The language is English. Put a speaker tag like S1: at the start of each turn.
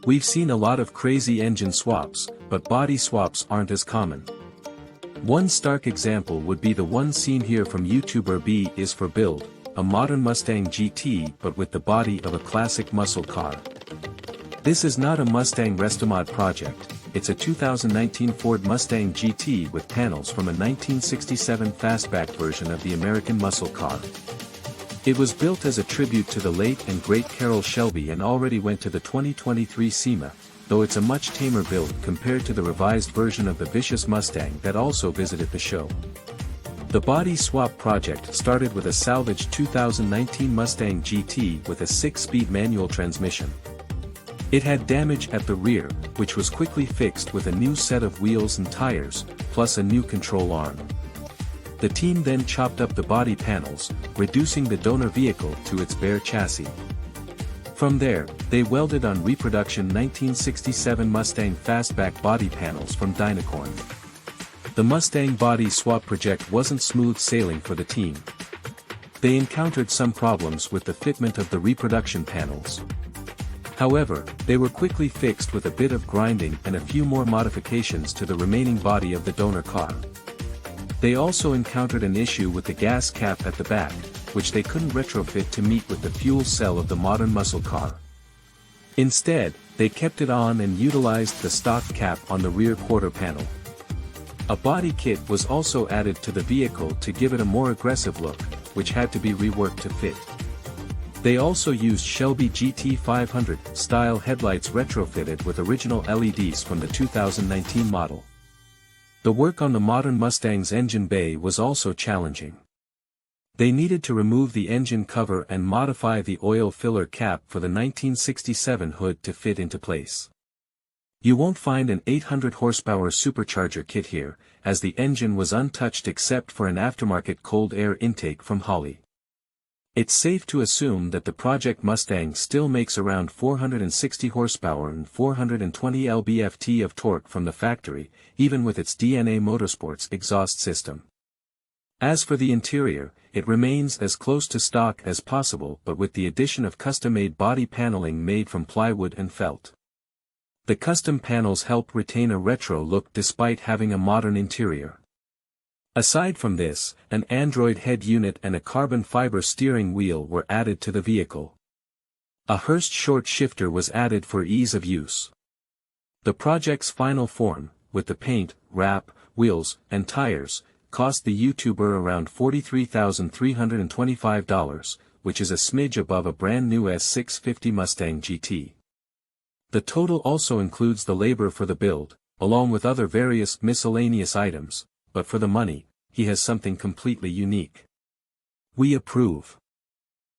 S1: We've seen a lot of crazy engine swaps, but body swaps aren't as common. One stark example would be the one seen here from YouTuber B is for Build, a modern Mustang GT but with the body of a classic muscle car. This is not a Mustang restomod project, it's a 2019 Ford Mustang GT with panels from a 1967 Fastback version of the American muscle car. It was built as a tribute to the late and great Carroll Shelby and already went to the 2023 SEMA, though it's a much tamer build compared to the revised version of the Vicious Mustang that also visited the show. The body swap project started with a salvaged 2019 Mustang GT with a 6-speed manual transmission. It had damage at the rear, which was quickly fixed with a new set of wheels and tires, plus a new control arm. The team then chopped up the body panels, reducing the donor vehicle to its bare chassis. From there, they welded on reproduction 1967 Mustang Fastback body panels from Dynacorn. The Mustang body swap project wasn't smooth sailing for the team. They encountered some problems with the fitment of the reproduction panels. However, they were quickly fixed with a bit of grinding and a few more modifications to the remaining body of the donor car. They also encountered an issue with the gas cap at the back, which they couldn't retrofit to meet with the fuel cell of the modern muscle car. Instead, they kept it on and utilized the stock cap on the rear quarter panel. A body kit was also added to the vehicle to give it a more aggressive look, which had to be reworked to fit. They also used Shelby GT 500 style headlights retrofitted with original LEDs from the 2019 model. The work on the modern Mustang's engine bay was also challenging. They needed to remove the engine cover and modify the oil filler cap for the 1967 hood to fit into place. You won't find an 800 horsepower supercharger kit here, as the engine was untouched except for an aftermarket cold air intake from Holley. It's safe to assume that the Project Mustang still makes around 460 horsepower and 420 lb-ft of torque from the factory, even with its DNA Motorsports exhaust system. As for the interior, it remains as close to stock as possible but with the addition of custom-made body paneling made from plywood and felt. The custom panels help retain a retro look despite having a modern interior. Aside from this, an Android head unit and a carbon fiber steering wheel were added to the vehicle. A Hurst short shifter was added for ease of use. The project's final form, with the paint, wrap, wheels, and tires, cost the YouTuber around $43,325, which is a smidge above a brand new S650 Mustang GT. The total also includes the labor for the build, along with other various miscellaneous items. But for the money, he has something completely unique. We approve.